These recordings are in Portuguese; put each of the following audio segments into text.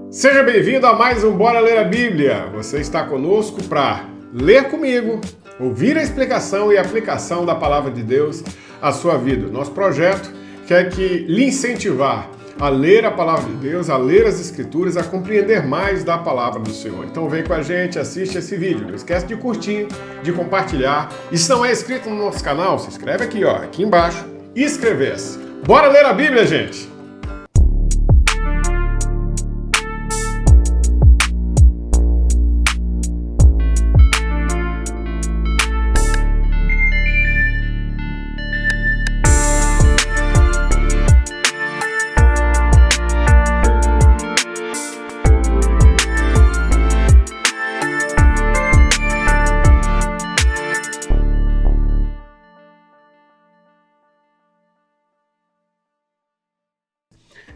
Seja bem-vindo a mais um Bora Ler a Bíblia. Você está conosco para ler comigo, ouvir a explicação e aplicação da Palavra de Deus à sua vida. Nosso projeto quer lhe incentivar a ler a Palavra de Deus, a ler as Escrituras, a compreender mais da Palavra do Senhor. Então vem com a gente, assiste esse vídeo. Não esquece de curtir, de compartilhar. E se não é inscrito no nosso canal, se inscreve aqui, aqui embaixo. Inscrever-se. Bora ler a Bíblia, gente!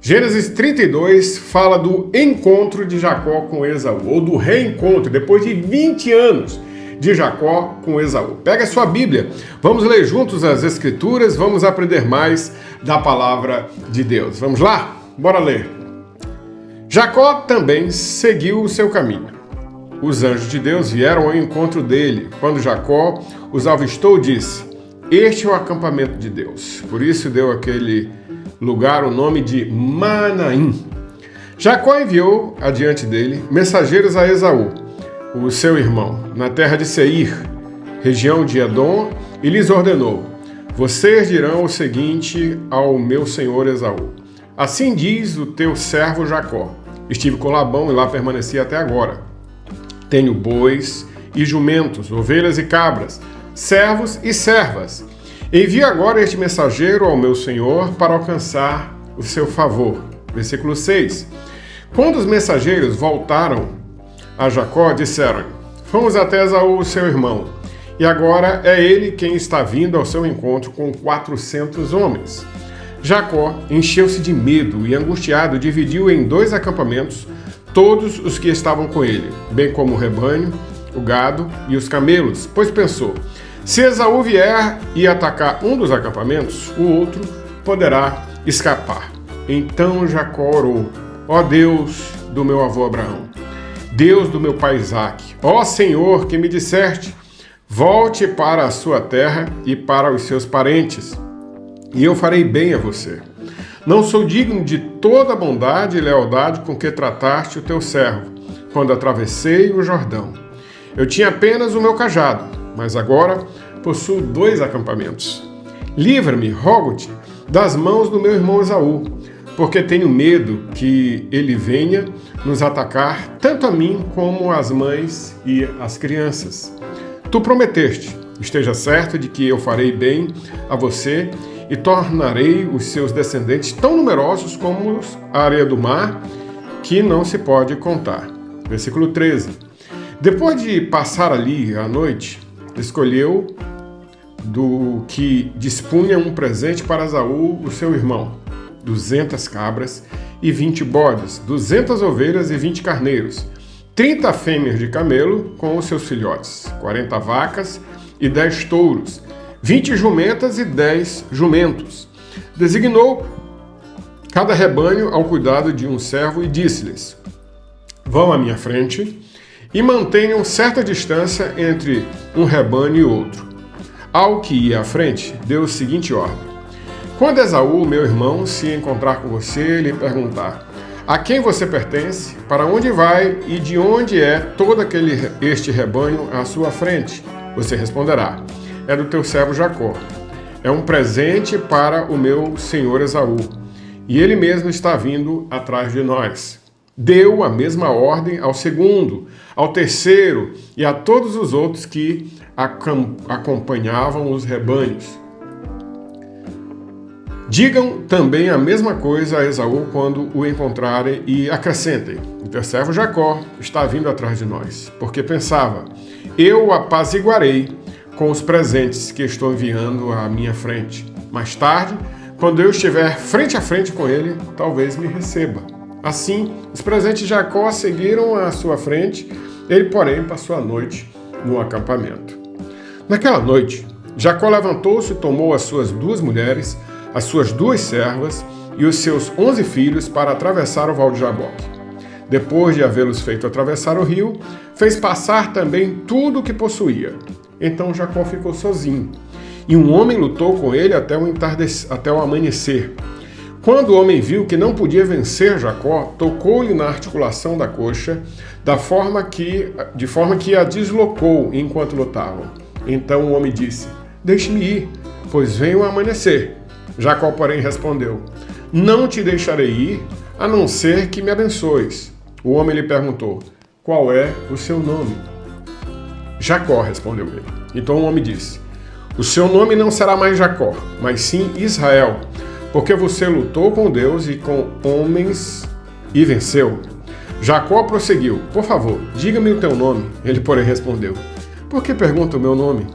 Gênesis 32 fala do encontro de Jacó com Esaú, ou do reencontro, depois de 20 anos de Jacó com Esaú. Pega a sua Bíblia, vamos ler juntos as Escrituras, vamos aprender mais da Palavra de Deus. Vamos lá? Bora ler. Jacó também seguiu o seu caminho. Os anjos de Deus vieram ao encontro dele. Quando Jacó os avistou, disse: "Este é o acampamento de Deus." Por isso deu aquele lugar o nome de Manaim. Jacó enviou adiante dele mensageiros a Esaú, o seu irmão, na terra de Seir, região de Edom, e lhes ordenou: "Vocês dirão o seguinte ao meu senhor Esaú: Assim diz o teu servo Jacó: Estive com Labão e lá permaneci até agora. Tenho bois e jumentos, ovelhas e cabras, servos e servas. Envie agora este mensageiro ao meu senhor para alcançar o seu favor." Versículo 6. Quando os mensageiros voltaram a Jacó, disseram: "Fomos até Esaú, seu irmão, e agora é ele quem está vindo ao seu encontro com 400 homens." Jacó encheu-se de medo e, angustiado, dividiu em 2 acampamentos todos os que estavam com ele, bem como o rebanho, o gado e os camelos, pois pensou: se Esaú vier e atacar um dos acampamentos, o outro poderá escapar. Então Jacó orou: "Ó Deus do meu avô Abraão, Deus do meu pai Isaque, ó Senhor, que me disseste: volte para a sua terra e para os seus parentes, e eu farei bem a você. Não sou digno de toda a bondade e lealdade com que trataste o teu servo, quando atravessei o Jordão. Eu tinha apenas o meu cajado, mas agora possuo 2 acampamentos. Livra-me, rogo-te, das mãos do meu irmão Esaú, porque tenho medo que ele venha nos atacar, tanto a mim como as mães e as crianças. Tu prometeste, esteja certo de que eu farei bem a você e tornarei os seus descendentes tão numerosos como a areia do mar, que não se pode contar." Versículo 13. Depois de passar ali a noite, escolheu do que dispunha um presente para Esaú, o seu irmão: 200 cabras e 20 bodes, 200 ovelhas e 20 carneiros, 30 fêmeas de camelo com os seus filhotes, 40 vacas e 10 touros, 20 jumentas e 10 jumentos. Designou cada rebanho ao cuidado de um servo e disse-lhes: "Vão à minha frente e mantenham certa distância entre um rebanho e outro." Ao que ia à frente, deu a seguinte ordem: "Quando Esaú, meu irmão, se encontrar com você e lhe perguntar: a quem você pertence, para onde vai e de onde é todo este rebanho à sua frente, você responderá: é do teu servo Jacó. É um presente para o meu senhor Esaú, e ele mesmo está vindo atrás de nós." Deu a mesma ordem ao segundo, ao terceiro e a todos os outros que acompanhavam os rebanhos. Digam também a mesma coisa a Esaú quando o encontrarem e acrescentem: o teu servo Jacó está vindo atrás de nós, porque pensava: eu o apaziguarei com os presentes que estou enviando à minha frente. Mais tarde, quando eu estiver frente a frente com ele, talvez me receba. Assim, os presentes de Jacó seguiram à sua frente, ele, porém, passou a noite no acampamento. Naquela noite, Jacó levantou-se e tomou as suas 2 mulheres, as suas 2 servas e os seus 11 filhos para atravessar o val de Jaboque. Depois de havê-los feito atravessar o rio, fez passar também tudo o que possuía. Então Jacó ficou sozinho, e um homem lutou com ele até o amanhecer. Quando o homem viu que não podia vencer Jacó, tocou-lhe na articulação da coxa, de forma que a deslocou enquanto lutavam. Então o homem disse: deixe-me ir, pois venho amanhecer. Jacó, porém, respondeu: não te deixarei ir, a não ser que me abençoes. O homem lhe perguntou: qual é o seu nome? Jacó, respondeu ele. Então o homem disse: o seu nome não será mais Jacó, mas sim Israel, porque você lutou com Deus e com homens e venceu. Jacó prosseguiu: por favor, diga-me o teu nome. Ele, porém, respondeu: por que pergunta o meu nome?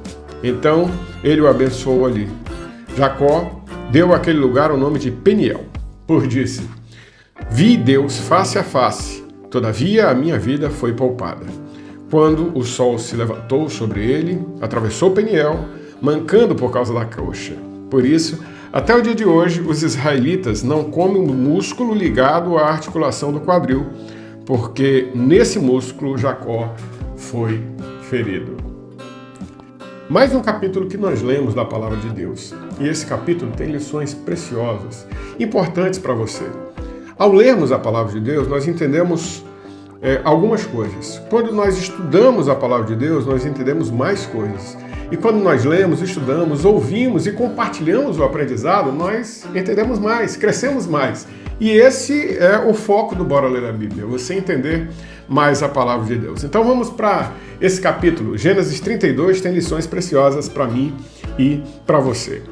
Então ele o abençoou ali. Jacó deu àquele lugar o nome de Peniel, pois disse: vi Deus face a face, todavia a minha vida foi poupada. Quando o sol se levantou sobre ele, atravessou Peniel, mancando por causa da coxa. Por isso, até o dia de hoje, os israelitas não comem o músculo ligado à articulação do quadril, porque nesse músculo Jacó foi ferido. Mais um capítulo que nós lemos da Palavra de Deus. E esse capítulo tem lições preciosas, importantes para você. Ao lermos a Palavra de Deus, nós entendemos algumas coisas. Quando nós estudamos a Palavra de Deus, nós entendemos mais coisas. E quando nós lemos, estudamos, ouvimos e compartilhamos o aprendizado, nós entendemos mais, crescemos mais. E esse é o foco do Bora Ler a Bíblia, você entender mais a Palavra de Deus. Então vamos para esse capítulo. Gênesis 32 tem lições preciosas para mim e para você.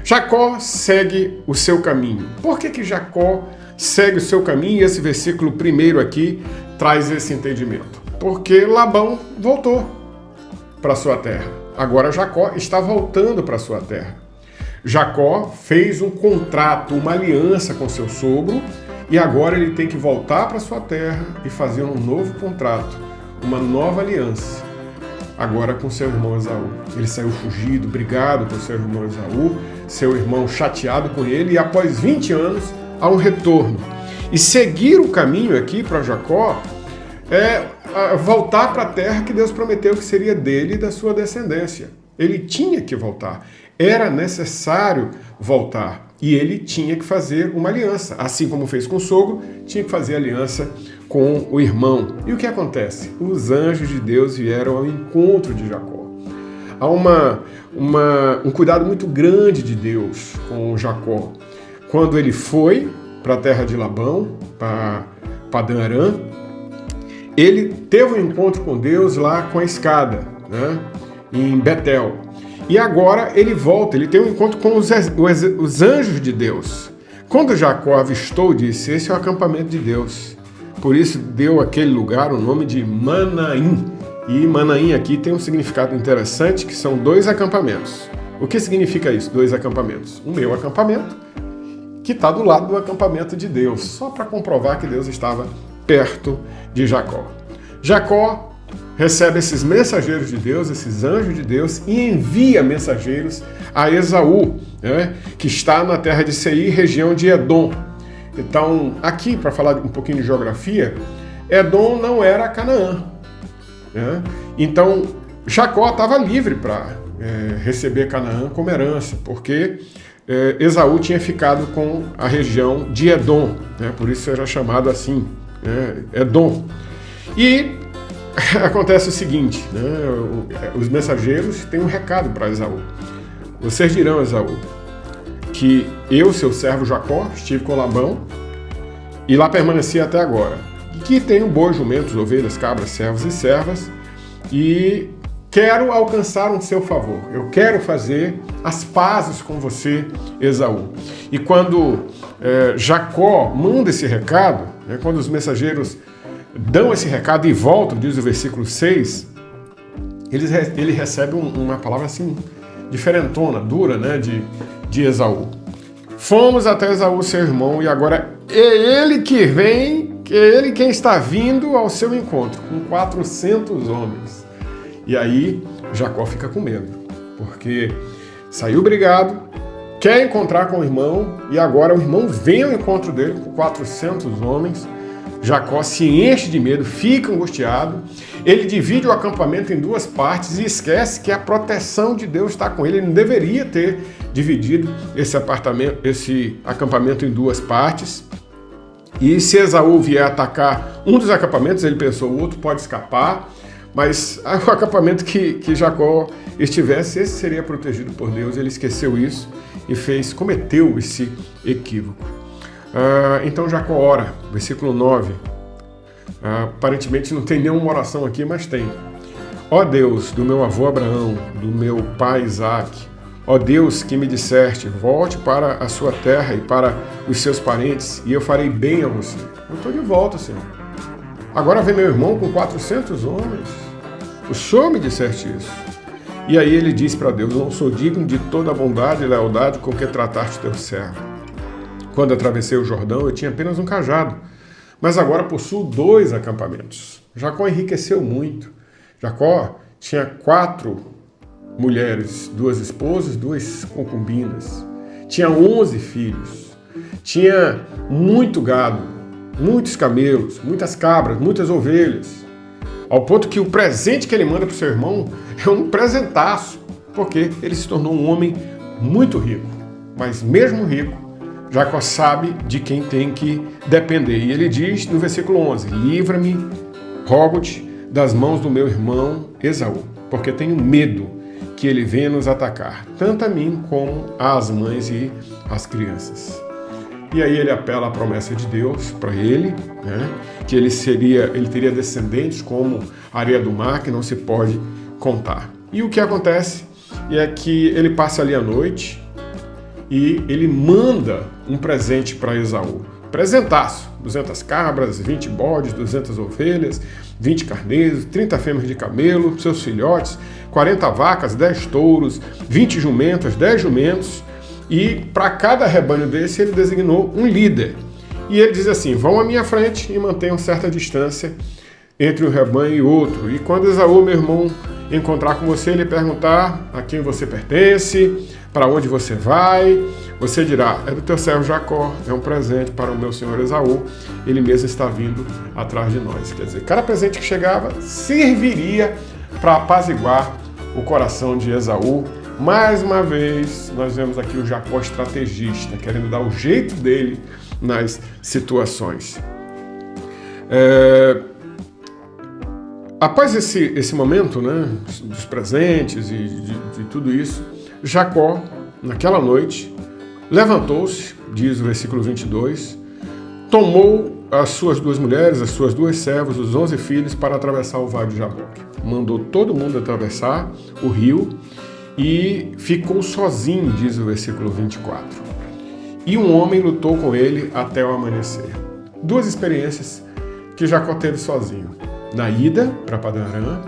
Jacó segue o seu caminho. Por que Jacó segue o seu caminho? E esse versículo primeiro aqui traz esse entendimento. Porque Labão voltou para sua terra. Agora Jacó está voltando para sua terra. Jacó fez um contrato, uma aliança com seu sogro, e agora ele tem que voltar para sua terra e fazer um novo contrato, uma nova aliança, agora com seu irmão Esaú. Ele saiu fugido, brigado com seu irmão Esaú, seu irmão chateado com ele, e após 20 anos há um retorno. E seguir o caminho aqui para Jacó é voltar para a terra que Deus prometeu que seria dele e da sua descendência. Ele tinha que voltar, era necessário voltar, e ele tinha que fazer uma aliança. Assim como fez com o sogro, tinha que fazer aliança com o irmão. E o que acontece? Os anjos de Deus vieram ao encontro de Jacó. Há um cuidado muito grande de Deus com Jacó. Quando ele foi para a terra de Labão, para Padã-Arã, ele teve um encontro com Deus lá com a escada, né, em Betel. E agora ele volta, ele tem um encontro com os anjos de Deus. Quando Jacó avistou, disse: esse é o acampamento de Deus. Por isso deu àquele lugar o nome de Manaim. E Manaim aqui tem um significado interessante, que são 2 acampamentos. O que significa isso, 2 acampamentos? O meu acampamento, que está do lado do acampamento de Deus, só para comprovar que Deus estava perto de Jacó. Jacó recebe esses mensageiros de Deus, esses anjos de Deus, e envia mensageiros a Esaú, né, que está na terra de Seir, região de Edom. Então, aqui, para falar um pouquinho de geografia, Edom não era Canaã, né? Então, Jacó estava livre para receber Canaã como herança, porque Esaú tinha ficado com a região de Edom, né? Por isso era chamado assim, Edom. E acontece o seguinte, né? Os mensageiros têm um recado para Esaú. Vocês dirão, Esaú, que eu, seu servo Jacó, estive com Labão e lá permaneci até agora. E que tenho bois, jumentos, ovelhas, cabras, servos e servas, e quero alcançar um seu favor. Eu quero fazer as pazes com você, Esaú. E quando Jacó manda esse recado, né, quando os mensageiros dão esse recado e voltam, diz o versículo 6, ele recebe uma palavra assim, diferentona, dura, né, de Esaú. Fomos até Esaú, seu irmão, e agora é ele que vem, é ele quem está vindo ao seu encontro, com 400 homens. E aí Jacó fica com medo, porque saiu brigado, quer encontrar com o irmão, e agora o irmão vem ao encontro dele com 400 homens, Jacó se enche de medo, fica angustiado, ele divide o acampamento em duas partes e esquece que a proteção de Deus está com ele. Ele não deveria ter dividido esse acampamento em duas partes. E se Esaú vier atacar um dos acampamentos, ele pensou, o outro pode escapar, mas o acampamento que Jacó estivesse, esse seria protegido por Deus. Ele esqueceu isso e cometeu esse equívoco. Então Jacó ora, versículo 9. Aparentemente não tem nenhuma oração aqui, mas tem. Ó Deus do meu avô Abraão, do meu pai Isaque, ó Deus que me disseste, volte para a sua terra e para os seus parentes, e eu farei bem a você. Eu estou de volta, Senhor. Agora vem meu irmão com 400 homens. O Senhor me disseste isso. E aí ele diz para Deus, não sou digno de toda a bondade e lealdade com que trataste teu servo. Quando atravessei o Jordão, eu tinha apenas um cajado, mas agora possuo 2 acampamentos. Jacó enriqueceu muito. Jacó tinha 4 mulheres, 2 esposas, 2 concubinas. Tinha 11 filhos. Tinha muito gado, muitos camelos, muitas cabras, muitas ovelhas. Ao ponto que o presente que ele manda para o seu irmão é um presentaço, porque ele se tornou um homem muito rico. Mas mesmo rico, Jacó sabe de quem tem que depender. E ele diz no versículo 11, livra-me, rogo-te, das mãos do meu irmão Esaú, porque tenho medo que ele venha nos atacar, tanto a mim como às mães e às crianças. E aí ele apela à promessa de Deus para ele, né, que ele teria descendentes como a areia do mar, que não se pode contar. E o que acontece é que ele passa ali a noite, e ele manda um presente para Esaú. Presentaço, 200 cabras, 20 bodes, 200 ovelhas, 20 carneiros, 30 fêmeas de camelo, seus filhotes, 40 vacas, 10 touros, 20 jumentas, 10 jumentos. E para cada rebanho desse ele designou um líder. E ele diz assim, vão à minha frente e mantenham certa distância entre um rebanho e outro. E quando Esaú, meu irmão, encontrar com você, ele perguntar a quem você pertence, para onde você vai, você dirá, é do teu servo Jacó, é um presente para o meu senhor Esaú, ele mesmo está vindo atrás de nós. Quer dizer, cada presente que chegava serviria para apaziguar o coração de Esaú. Mais uma vez, nós vemos aqui o Jacó estrategista, querendo dar o jeito dele nas situações. Após esse momento, né, dos presentes e de tudo isso, Jacó, naquela noite, levantou-se, diz o versículo 22, tomou as suas 2 mulheres, as suas 2 servas, os 11 filhos, para atravessar o vale de Jaboque. Mandou todo mundo atravessar o rio e ficou sozinho, diz o versículo 24. E um homem lutou com ele até o amanhecer. 2 experiências que Jacó teve sozinho. Na ida para Padã Arã,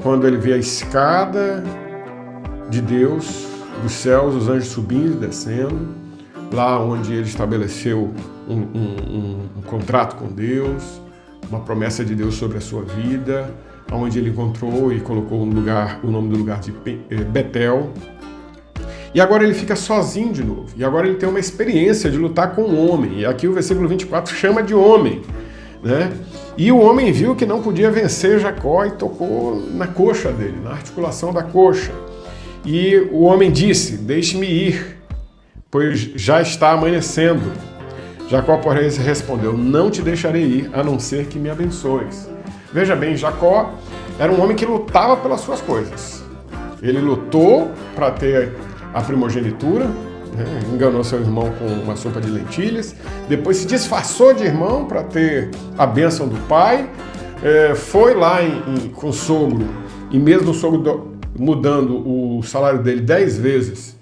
quando ele vê a escada de Deus, dos céus, os anjos subindo e descendo, lá onde ele estabeleceu um contrato com Deus, uma promessa de Deus sobre a sua vida, onde ele encontrou e colocou o nome do lugar de Betel. E agora ele fica sozinho de novo. E agora ele tem uma experiência de lutar com um homem. E aqui o versículo 24 chama de homem, né? E o homem viu que não podia vencer Jacó e tocou na coxa dele, na articulação da coxa. E o homem disse, deixe-me ir, pois já está amanhecendo. Jacó, porém, respondeu, não te deixarei ir, a não ser que me abençoes. Veja bem, Jacó era um homem que lutava pelas suas coisas. Ele lutou para ter a primogenitura, né? Enganou seu irmão com uma sopa de lentilhas, depois se disfarçou de irmão para ter a bênção do pai, foi lá com o sogro, e mesmo o sogro mudando o salário dele 10 vezes,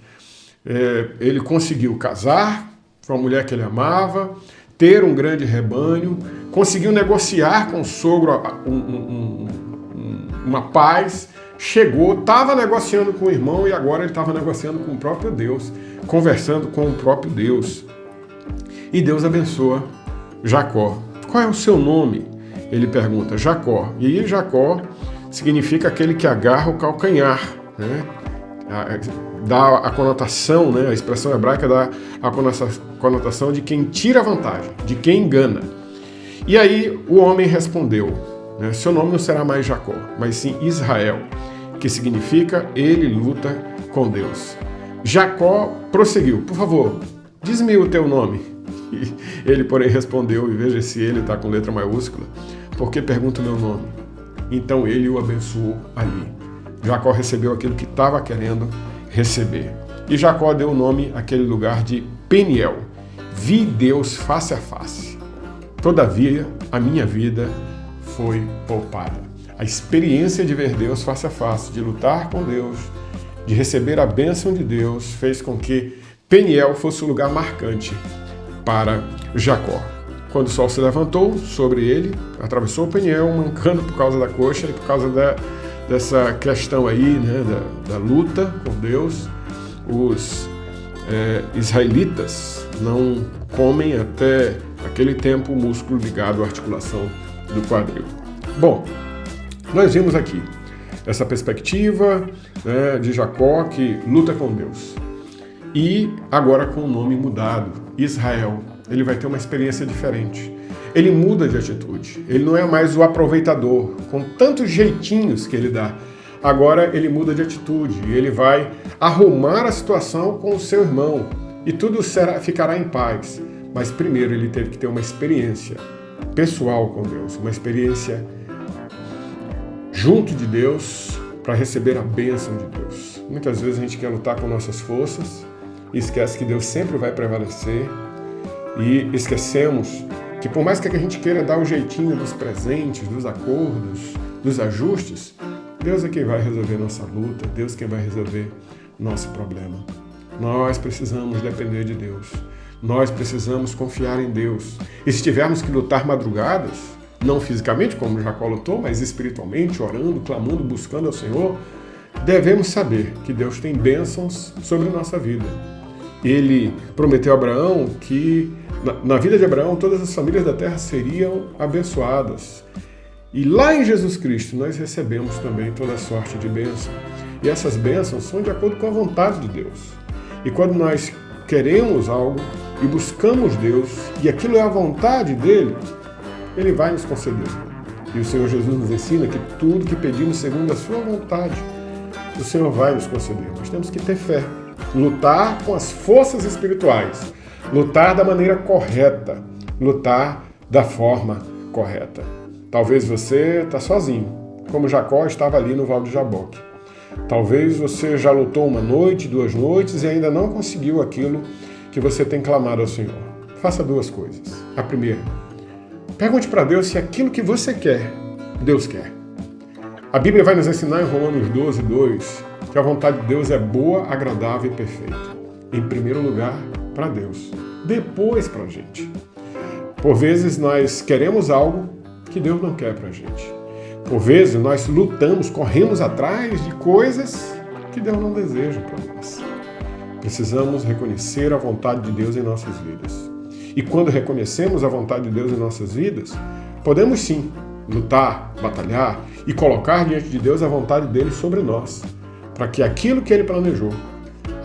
ele conseguiu casar com a mulher que ele amava, ter um grande rebanho, conseguiu negociar com o sogro uma paz, chegou, estava negociando com o irmão e agora ele estava negociando com o próprio Deus, conversando com o próprio Deus. E Deus abençoa Jacó. Qual é o seu nome? Ele pergunta, Jacó. E aí Jacó significa aquele que agarra o calcanhar, né? Dá a conotação, né? A expressão hebraica dá a conotação de quem tira vantagem, de quem engana. E aí o homem respondeu, né, seu nome não será mais Jacó, mas sim Israel, que significa ele luta com Deus. Jacó prosseguiu, por favor, diz-me o teu nome. E ele, porém, respondeu, e veja se ele está com letra maiúscula, porque pergunta o meu nome. Então ele o abençoou ali. Jacó recebeu aquilo que estava querendo receber. E Jacó deu o nome àquele lugar de Peniel. Vi Deus face a face. Todavia, a minha vida foi poupada. A experiência de ver Deus face a face, de lutar com Deus, de receber a bênção de Deus, fez com que Peniel fosse um lugar marcante para Jacó. Quando o sol se levantou sobre ele, atravessou Peniel, mancando por causa da coxa e por causa dessa questão aí, né, da luta com Deus. Os israelitas não comem até aquele tempo o músculo ligado à articulação do quadril. Bom, nós vimos aqui essa perspectiva, né, de Jacó que luta com Deus. E agora com o nome mudado, Israel, ele vai ter uma experiência diferente. Ele muda de atitude. Ele não é mais o aproveitador, com tantos jeitinhos que ele dá. Agora ele muda de atitude e ele vai arrumar a situação com o seu irmão. E tudo ficará em paz. Mas primeiro ele teve que ter uma experiência pessoal com Deus, uma experiência junto de Deus para receber a bênção de Deus. Muitas vezes a gente quer lutar com nossas forças e esquece que Deus sempre vai prevalecer e esquecemos que por mais que a gente queira dar o jeitinho dos presentes, dos acordos, dos ajustes, Deus é quem vai resolver nossa luta, Deus é quem vai resolver nosso problema. Nós precisamos depender de Deus. Nós precisamos confiar em Deus. E se tivermos que lutar madrugadas, não fisicamente, como Jacó lutou, mas espiritualmente, orando, clamando, buscando ao Senhor, devemos saber que Deus tem bênçãos sobre a nossa vida. Ele prometeu a Abraão que, na vida de Abraão, todas as famílias da terra seriam abençoadas. E lá em Jesus Cristo, nós recebemos também toda sorte de bênção. E essas bênçãos são de acordo com a vontade de Deus. E quando nós queremos algo e buscamos Deus, e aquilo é a vontade dele, ele vai nos conceder. E o Senhor Jesus nos ensina que tudo que pedimos segundo a sua vontade, o Senhor vai nos conceder. Nós temos que ter fé, lutar com as forças espirituais, lutar da maneira correta, lutar da forma correta. Talvez você está sozinho, como Jacó estava ali no Vale de Jaboque. Talvez você já lutou uma noite, 2 noites e ainda não conseguiu aquilo que você tem clamado ao Senhor. Faça 2 coisas. A primeira, pergunte para Deus se aquilo que você quer, Deus quer. A Bíblia vai nos ensinar em Romanos 12, 2, que a vontade de Deus é boa, agradável e perfeita. Em primeiro lugar, para Deus. Depois para a gente. Por vezes nós queremos algo que Deus não quer para a gente. Por vezes nós lutamos, corremos atrás de coisas que Deus não deseja para nós. Precisamos reconhecer a vontade de Deus em nossas vidas. E quando reconhecemos a vontade de Deus em nossas vidas, podemos sim lutar, batalhar e colocar diante de Deus a vontade dele sobre nós, para que aquilo que ele planejou,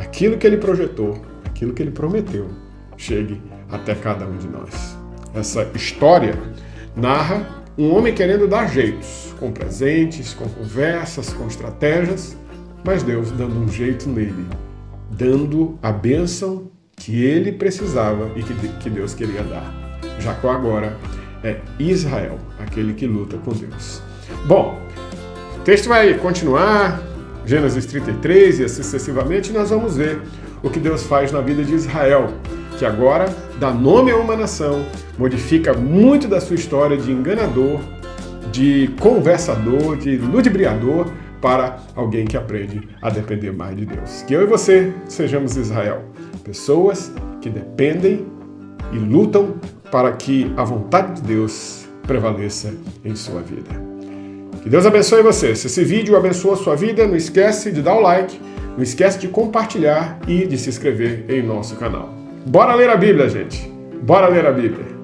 aquilo que ele projetou, aquilo que ele prometeu, chegue até cada um de nós. Essa história narra um homem querendo dar jeitos, com presentes, com conversas, com estratégias, mas Deus dando um jeito nele, dando a bênção que ele precisava e que Deus queria dar. Jacó agora é Israel, aquele que luta com Deus. Bom, o texto vai continuar, Gênesis 33 e assim sucessivamente, e nós vamos ver o que Deus faz na vida de Israel, que agora dá nome a uma nação, modifica muito da sua história de enganador, de conversador, de ludibriador, para alguém que aprende a depender mais de Deus. Que eu e você sejamos Israel, pessoas que dependem e lutam para que a vontade de Deus prevaleça em sua vida. Que Deus abençoe você. Se esse vídeo abençoa a sua vida, não esquece de dar o like, não esquece de compartilhar e de se inscrever em nosso canal. Bora ler a Bíblia, gente! Bora ler a Bíblia!